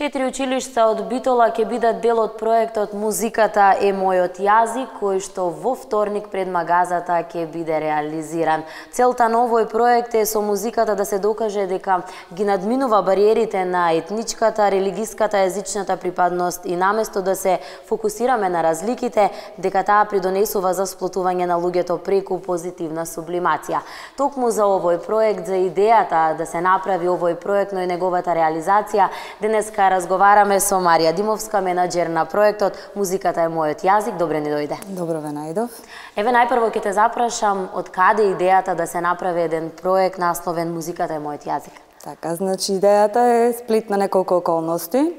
4 училишта од Битола ќе бидат дел од проектот Музиката е мојот јазик, кој што во вторник пред магазата ќе биде реализиран. Целта на овој проект е со музиката да се докаже дека ги надминува бариерите на етничката, религиската, езичната припадност и наместо да се фокусираме на разликите, дека таа придонесува за сплотување на луѓето преку позитивна сублимација. Токму за овој проект, за идејата да се направи овој проект, но и неговата реализација, денеска разговараме со Марија Димовска, менаџер на проектот Музиката е мојот јазик. Добре ни дојде. Добро ве најдов. Еве најпрво ќе те запрашам од каде идејата да се направи еден проект насловен Музиката е мојот јазик? Така, значи идејата е сплит на неколку околности.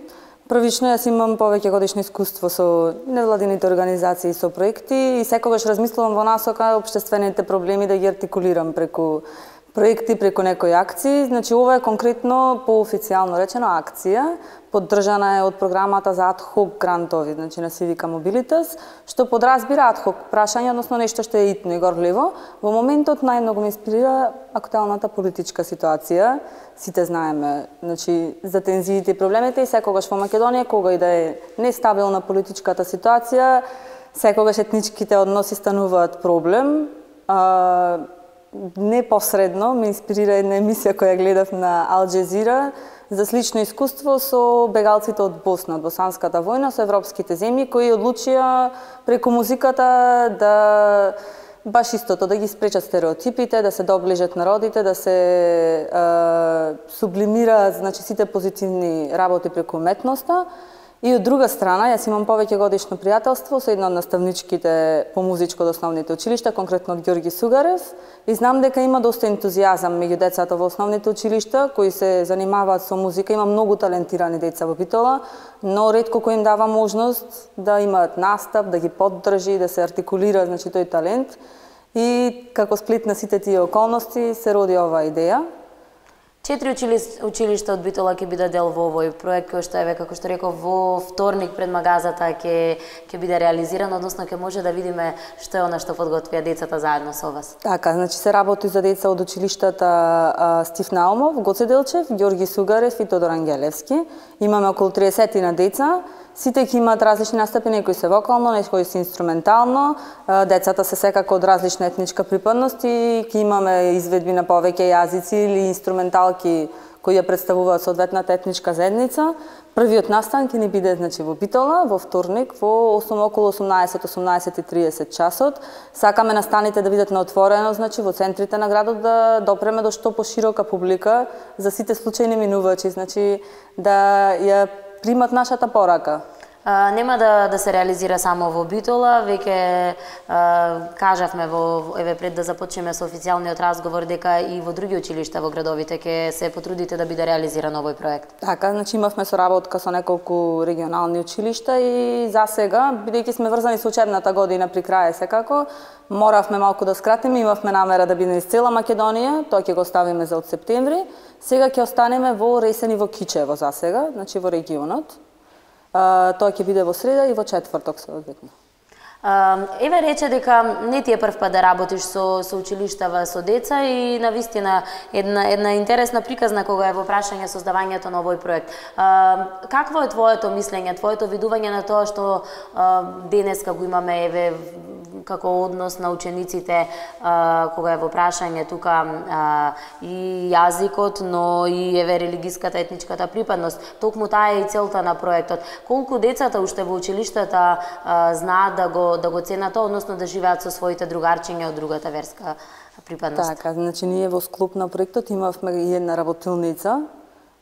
Првично јас имам повеќе годишно искуство со невладините организации и со проекти и секогаш размислувам во насока општествените проблеми да ги артикулирам преку проекти, преку некои акции. Значи, ова е конкретно поофицијално речено акција, поддржана е од програмата за адхок грантови, значи на Civica Mobilitas, што подразбира адхок прашање, односно нешто што е итно и горливо. Во моментот најмногу ме инспирира актуелната политичка ситуација. Сите знаеме, значи, за тензиите и проблемите и секогаш во Македонија, кога и да е нестабилна политичката ситуација, секогаш етничките односи стануваат проблем. Непосредно ме инспирира една емисија која гледав на Ал Джезира за слично искуство со бегалците од Босна, од Босанската војна, со европските земји, кои одлучија преку музиката да баш истото, да ги спречат стереотипите, да се доближат народите, да се сублимираат, значи, сите позитивни работи преку уметноста. И од друга страна, јас имам повеќе годишно пријателство со една од наставничките по музичко од основните училишта, конкретно од Ѓорги Сугарев, и знам дека има доста ентузијазам меѓу децата во основните училишта кои се занимаваат со музика. Има многу талентирани деца во Битола, но ретко кој им дава можност да имаат настап, да ги поддржи, да се артикулира, значи, тој талент. И како сплит на сите тие околности се роди оваа идеја. 4 училишта од Битола ќе бидат дел во овој проект, кој што еве, како што реков, во вторник пред магазата ќе биде реализиран, односно ќе може да видиме што е она што подготвија децата заедно со вас. Така, значи се работи за деца од училиштата Стив Наумов, Гоце Делчев, Ѓорги Сугарев и Тодор Ангелевски. Имаме околу 30 на деца. Сите ќе имаат различни настапи, некои се вокално, некои се инструментално. Децата се секако од различна етничка припадност и ќе имаме изведби на повеќе јазици или инструменталки кои ја представуваат соодветната етничка заедница. Првиот настан ќе ни биде, значи, во Битола, во вторник, во околу 18:30 часот. Сакаме настаните да бидат на отворено, значи, во центрите на градот, да допреме до што поширока публика, за сите случајни минувачи, значи, да ја примат нашата порака. Нема да се реализира само во Битола, веќе кажавме еве пред да започнеме со официјалниот разговор дека и во други училишта во градовите ќе се потрудите да биде реализиран овој проект. Така, значи имавме соработка со неколку регионални училишта и за сега, бидејќи сме врзани со учебната година при крај секако, моравме малку да скратиме, имавме намера да биде низ цела Македонија, тоа ќе го ставиме за од септември. Сега ќе останеме во Ресен и во Кичево за сега, значи во регионот. Тоа ќе биде во среда и во четврток соодветно. Еве рече дека не ти е прв пат да работиш со училиштава со деца и навистина една интересна приказна кога е во прашање создавањето на овој проект. Какво е твоето мислење, твоето видување на тоа што денеска го имаме еве како однос на учениците кога е во прашање тука и јазикот, но и еве религиската, етничката припадност. Токму таа е и целта на проектот. Колку децата уште во училиштата знаат да го ценат, односно да живеат со своите другарчиња од другата верска припадност? Така, значи ние во склоп на проектот имавме и една работилница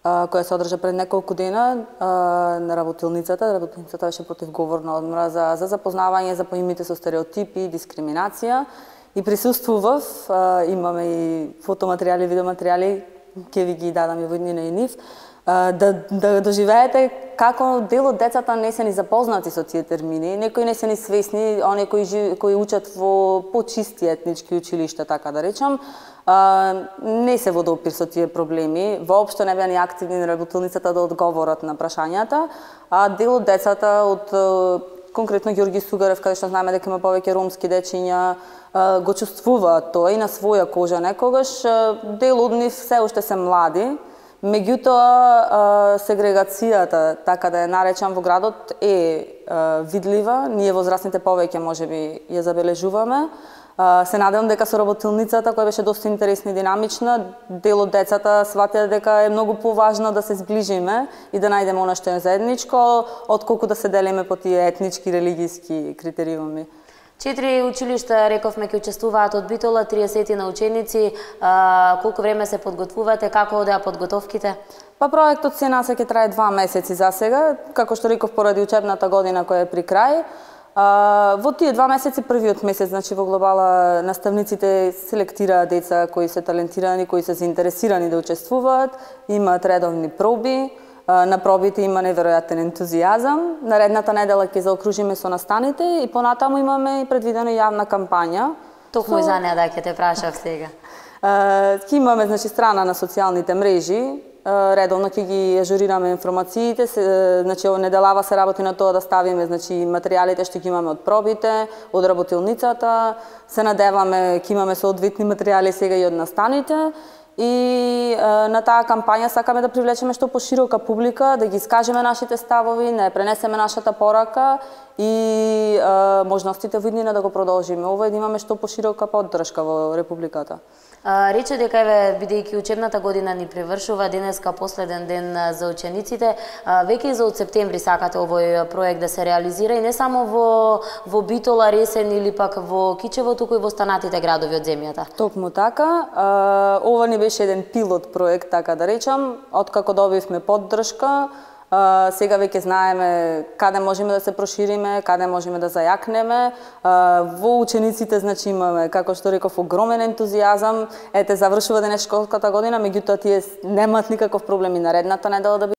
која се одржа пред неколку дена на работилницата. Работилницата беше против говорна одмраза, за запознавање, за поимите со стереотипи, дискриминација. И присуствував, имаме и фотоматеријали, видеоматеријали, ќе ви ги дадам и во иднина и нив, да доживеете како дел од децата не се ни запознати со тие термини, некои не се ни свесни, оние кои учат во почисти етнички училишта, така да речам, не се во допир со тие проблеми, воопшто не беа ни активни на работилницата да одговорат на прашањата, а дел од децата од конкретно Ѓорги Сугарев, каде што знаеме дека има повеќе ромски дечиња, го чувствуваат тоа и на своја кожа некогаш. Дел од нив се уште се млади, Меѓутоа, сегрегацијата, така да ја наречам, во градот видлива. Ние возрастните повеќе можеби ја забележуваме. Се надевам дека со работилницата, која беше доста интересна и динамична, дел од децата сватија дека е многу поважно да се зближиме и да најдеме она што е заедничко, отколку да се делиме по тие етнички, религиски критериуми. 4 училишта, рековме, ќе учествуваат од Битола, 30 на ученици. Колку време се подготвувате, како одеа подготовките? Па проектот се ќе трае 2 месеци за сега, како што реков, поради учебната година која е при крај. Во тие 2 месеци, првиот месец, значи во глобала, наставниците селектираат деца кои се талентирани, кои се заинтересирани да учествуваат, имаат редовни проби, на пробите има неверојатен ентузијазам. Наредната недела ќе заокружиме со настаните и понатаму имаме и предвидена јавна кампања. Токму и за неа да ќе те прашав сега. Ќе имаме, значи, страна на социјалните мрежи, редовно ќе ги ажурираме информациите, значи неделава се работи на тоа да ставиме, значи, материјалите што ги имаме од пробите, од работилницата, се надеваме ќе имаме соодветни материјали сега и од настаните. И на таа кампања сакаме да привлечеме што поширока публика, да ги искажеме нашите ставови, да ја пренесеме нашата порака и можностите во иднина да го продолжиме. Ова е да имаме што поширока поддршка во Републиката. Рече дека еве, бидејќи учебната година ни привршува, денеска последен ден за учениците, веќе за од септември сакате овој проект да се реализира и не само во Битола, Ресен или пак во Кичево, туку и во останатите градови од земјата. Токму така. Ова ни беше еден пилот проект, така да речам, откако добивме поддршка. Сега веќе знаеме каде можеме да се прошириме, каде можеме да зајакнеме. Во учениците, значи, имаме, како што реков, огромен ентузијазам. Ете, завршува денес школската година, меѓутоа тие немаат никаков проблем и наредната недела да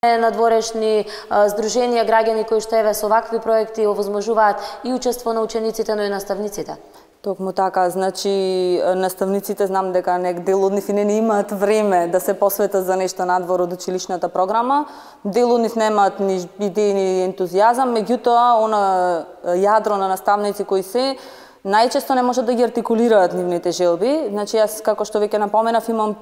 надворешни здруженија, граѓани кои што еве со вакви проекти овозможуваат и учество на учениците, но и наставниците. Токму така, значи наставниците знам дека дел од нив и не имаат време да се посветат за нешто надвор од училишната програма. Дел од нив немаат ни идеи ни ентузијазам, меѓутоа она јадро на наставници кои се најчесто не можат да ги артикулираат нивните желби. Значи, јас, како што веќе напоменав, имам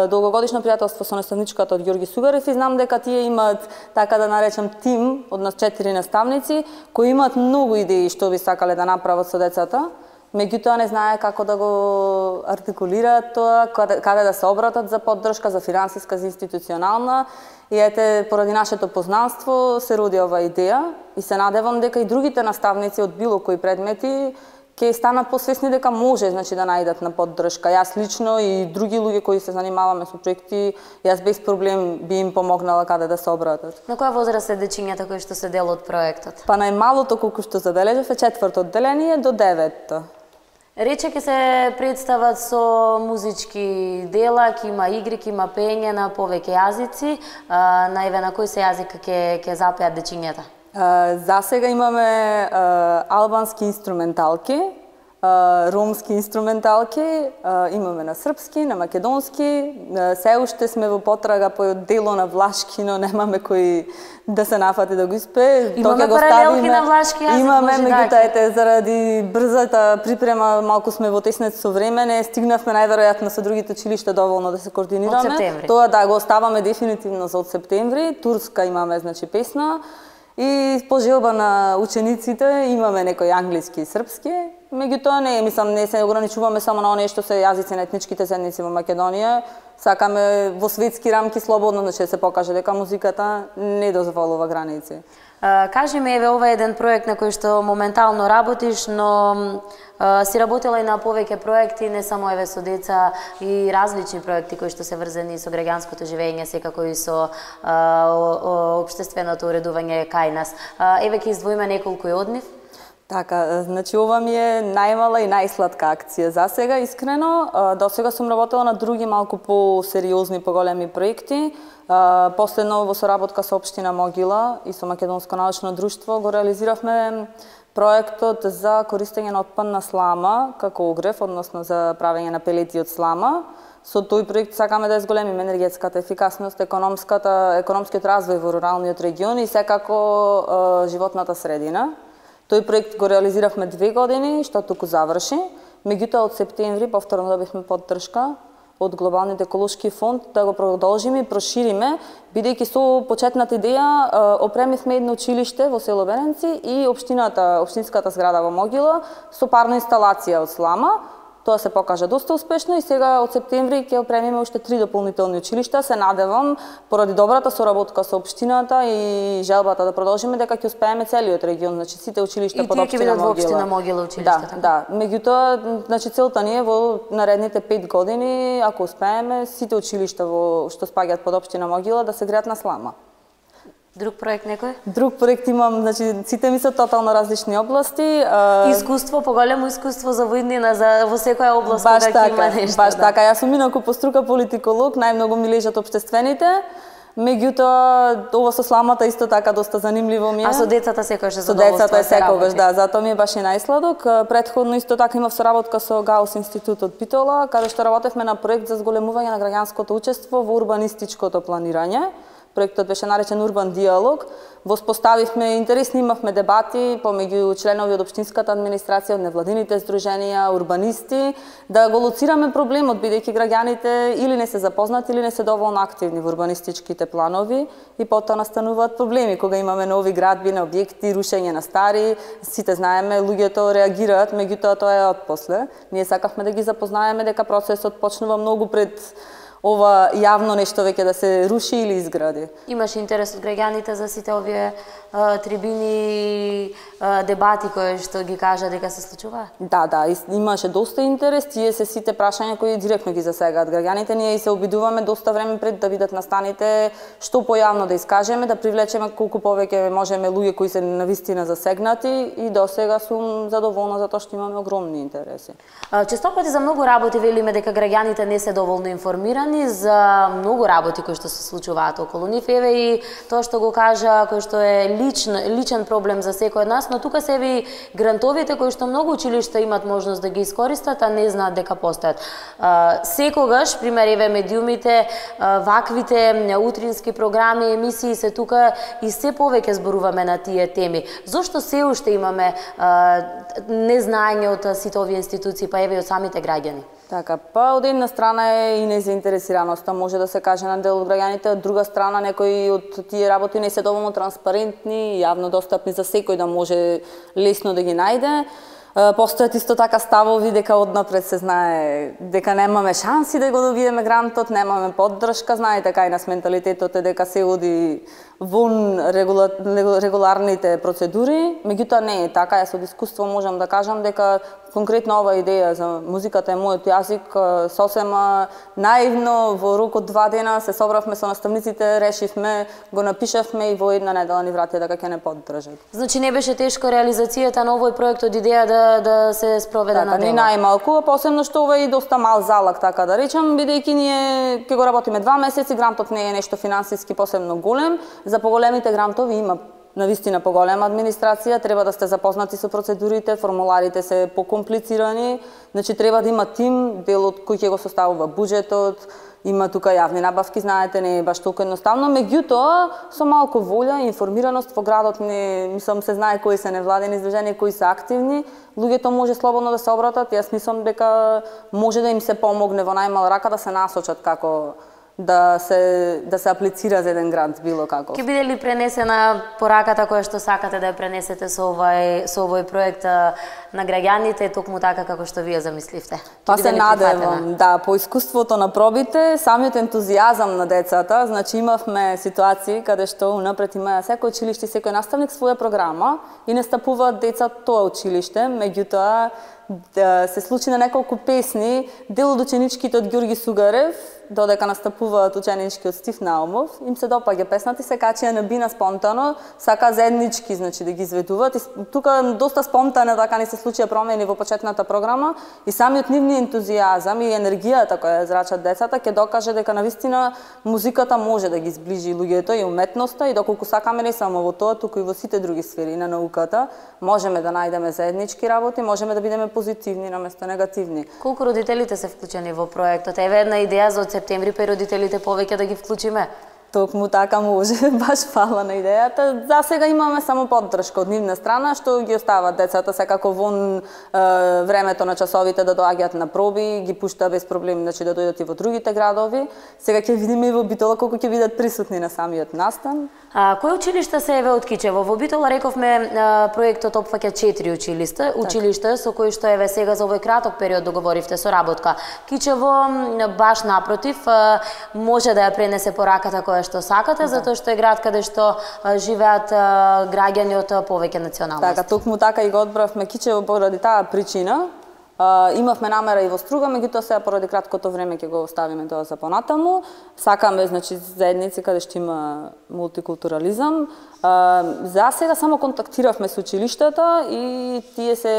долгогодишно пријателство со наставничката од Ѓорги Сугарев и знам дека тие имаат, така да наречам, тим од нас 4 наставници кои имаат многу идеи што би сакале да направат со децата, меѓутоа не знае како да го артикулираат тоа, каде да се обратат за поддршка, за финансиска, за институционална. И ете, поради нашето познанство се роди ова идеја и се надевам дека и другите наставници од било кои предмети ќе станат посвесни дека може, значи, да најдат на поддршка. Јас лично и други луѓе кои се занимаваме со проекти, јас без проблем би им помогнала каде да се обратат. На која возраст се дечињата кои што се дел од проектот? Па најмалото, колку што забележав, е 4-то одделение до 9-то. Рече ќе се представат со музички дела, ќе има игри, ќе има пење на повеќе јазици. Наиве на кој се јазик ќе запеат дечињата? За сега имаме албански инструменталки, ромски инструменталки, имаме на српски, на македонски, се уште сме во потрага по дело на влашки, но немаме кој да се нафати да го испее. Имаме паралелки на влашки јазик, имаме, меѓутоа ете, заради брзата припрема, малку сме во теснет со време, не стигнавме најверојатно со другите училишта доволно да се координираме. Од септември. Тоа да го оставаме дефинитивно за од септември. Турска имаме, значи, песна. И по желба на учениците имаме некои англиски и српски, меѓутоа не се ограничуваме само на оние што се јазици на етничките заедници во Македонија. Сакаме во светски рамки слободно да се покаже дека музиката не дозволува граници. Кажи ми, еве, ова е еден проект на кој што моментално работиш, но си работила и на повеќе проекти, не само еве со деца, и различни проекти кои што се врзани со граѓанското живење, секако и со општественото уредување кај нас. Еве ќе издвоиме неколку од нив. Така, значи ова ми е најмала и најсладка акција за сега, искрено. До сега сум работела на други малку по-сериозни, поголеми проекти. Последно во соработка со општина Могила и со Македонско научно друштво го реализиравме проектот за користење на отпадна слама како огрев, односно за правење на пелети од слама. Со тој проект сакаме да зголемиме енергетската ефикасност, економскиот развој во руралниот регион и секако животната средина. Тој проект го реализиравме 2 години, што туку заврши. Меѓутоа, од септември повторно добивме поддршка од Глобалниот еколошки фонд да го продолжиме и прошириме, бидејќи со почетната идеја опремивме едно училиште во село Беренци и општинската зграда во Могила со парна инсталација од слама. Тоа се покажа доста успешно и сега од септември ќе опремиме уште 3 дополнителни училишта. Се надевам, поради добрата соработка со општината и желбата да продолжиме, дека ќе успееме целиот регион, значи сите училишта под општина Могила. И тие ќе бидат во општина Могила училиштата. Да. Меѓутоа, значи целта ни е во наредните 5 години, ако успееме, сите училишта што спаѓаат под општина Могила да се греат на слама. Друг проект некој? Друг проект имам, значи сите ми се тотално различни области. Искуство, поголемо искуство за воиднина, во секоја област кога ќе има нешто. Баш така, јас сум инаку по струка политиколог, најмногу ми лежат општествените. Меѓутоа, ова со сламата исто така доста занимливо ми е. А со децата секогаш Со децата е секогаш, да, затоа ми е баш и најсладок. Претходно исто така имав соработка со Гаус институтот Питола, каде што работевме на проект за зголемување на граѓанското учество во урбанистичкото планирање. Проектот беше наречен Урбан диалог. Воспоставивме интересни, имавме дебати помеѓу членови од општинската администрација, од невладините здруженија, урбанисти, да го лоцираме проблемот, бидејќи граѓаните или не се запознати, или не се доволно активни во урбанистичките планови и потоа настануваат проблеми кога имаме нови градби на објекти, рушење на стари. Сите знаеме, луѓето реагираат, меѓутоа тоа е отпосле. Ние сакавме да ги запознаеме дека процесот почнува многу пред ова јавно нешто веќе да се руши или изгради. Имаш интерес од граѓаните за сите овие трибини, дебати кои што ги кажа дека се случува? Да, имаше доста интерес, тие се сите прашања кои директно ги засегаат граѓаните. Ние и се обидуваме доста време пред да бидат настаните, што појавно да искажеме, да привлечеме колку повеќе можеме луѓе кои се навистина засегнати и до сега сум задоволна затоа што имаме огромни интереси. Често пати за многу работи велиме дека граѓаните не се доволно информирани за многу работи кои што се случуваат околу нив. Еве и тоа што го кажа, кој што е личен проблем за секој од нас, но тука се ви грантовите кои што многу училишта имат можност да ги искористат, а не знаат дека постојат. Секогаш, пример, еве медиумите, ваквите утрински програми, емисии се тука и се повеќе зборуваме на тие теми. Зошто се уште имаме незнаење од сите овие институции, па еве и од самите граѓани? Така, па од една страна е и незаинтересираноста, може да се каже на дел од граѓаните, од друга страна некои од тие работи не се доволно транспарентни, јавно достапни за секој да може лесно да ги најде. Постојат исто така ставови дека однапред се знае дека немаме шанси да го добиеме грантот, немаме поддршка, знаете кај нас менталитетот е дека се оди вон регуларните процедури, меѓутоа не е така. Јас од искуство можам да кажам дека конкретно ова идеја за музиката е мојот јазик сосема наивно во рок од 2 дена се собравме со наставниците, решивме, го напишавме и во една недела ни вратија дека ќе не поддржат. Значи не беше тешко реализацијата на овој проект од идеја да се спроведе на дело? Ни најмалку, посебно што ова е доста мал залак, така да речам, бидејќи ние ќе го работиме 2 месеци, грантот не е нешто финансиски посебно голем. За поголемите грантови има навистина поголема администрација, треба да сте запознати со процедурите, формуларите се покомплицирани, значи треба да има тим, дел од кој ќе го составува буџетот, има тука јавни набавки, знаете, не е баш толку едноставно, меѓутоа со малку волја и информираност во градот мислам се знае кои се невладени здруженија, кои се активни, луѓето може слободно да се обратат. Јас мислам дека може да им се помогне во најмала рака да се насочат како да се аплицира за еден грант било како. Ќе биде ли пренесена пораката која што сакате да ја пренесете со овој проект на граѓаните токму така како што вие замисливте? Па се надевам, да, по искуството на пробите, самиот ентузијазам на децата, значи имавме ситуации каде што унапред има секој училиште, секој наставник своја програма и настапуваат деца тоа училиште, меѓутоа се случи на неколку песни, дел од ученичките од Ѓорги Сугарев, додека настапуваат ученички од Стив Наумов, им се допаѓа песната и се качија на бина спонтано, сака заеднички, значи да ги изведуваат. И тука доста спонтано така ни се случија промени во почетната програма и самиот нивни ентузијазам и енергијата која зрачат децата ќе докаже дека навистина музиката може да ги зближи луѓето и уметноста и доколку сакаме не само во тоа, туку и во сите други сфери на науката, можеме да најдеме заеднички работи, можеме да бидеме позитивни наместо негативни. Колку родителите се вклучени во проектот? Еве една идеја за септември, па и родителите повеќе да ги вклучиме. Токму така може, баш фала на идејата. За сега имаме само поддршка од нивна страна, што ги остават децата секако вон времето на часовите да доаѓаат на проби, ги пушта без проблем, значи да дојдат и во другите градови. Сега ќе видиме и во Битола колку ќе бидат присутни на самиот настан. Кои училишта се еве од Кичево? Во Битола рековме проектот опфаќа 4 училишта со кои што еве сега за овој краток период договоривте соработка. Кичево баш напротив може да ја пренесе пораката која што сакате, затоа што е град каде што живеат граѓани од повеќе националности. Така, токму така и го одбравме Кичево поради таа причина. Имавме намера и во Струга, меѓутоа сега поради краткото време ќе го оставиме тоа за понатаму. Сакаме, значи, заедници каде што има мултикултурализам. За сега само контактиравме со училиштата и тие се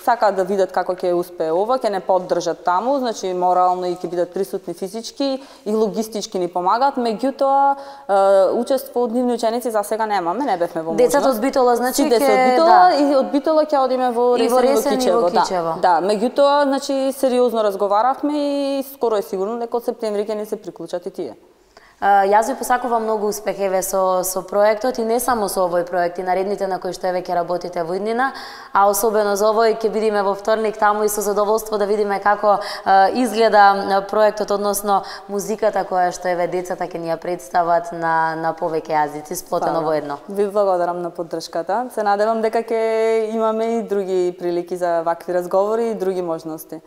сакаат да видат како ќе успее ова, ќе не поддржат таму, значи морално и ќе бидат присутни физички и логистички ни помагаат, меѓутоа учество од нивни ученици за сега немаме, не бевме во можност. Децата од Битола, значи ќе од Битола и од Битола ќе одиме во Ресен и во Кичево. Да, меѓутоа, значи сериозно разговаравме и скоро е сигурно дека од септември ќе ни се приклучат и тие. Јас ви посакувам многу успех еве со проектот и не само со овој проект и наредните на кои што еве ќе работите во иднина, а особено за овој ќе бидеме во вторник таму и со задоволство да видиме како изгледа проектот, односно музиката која што еве децата ќе ни ја представат на повеќе јазици сплотено во едно. Ви благодарам на поддршката. Се надевам дека ќе имаме и други прилики за вакви разговори и други можности.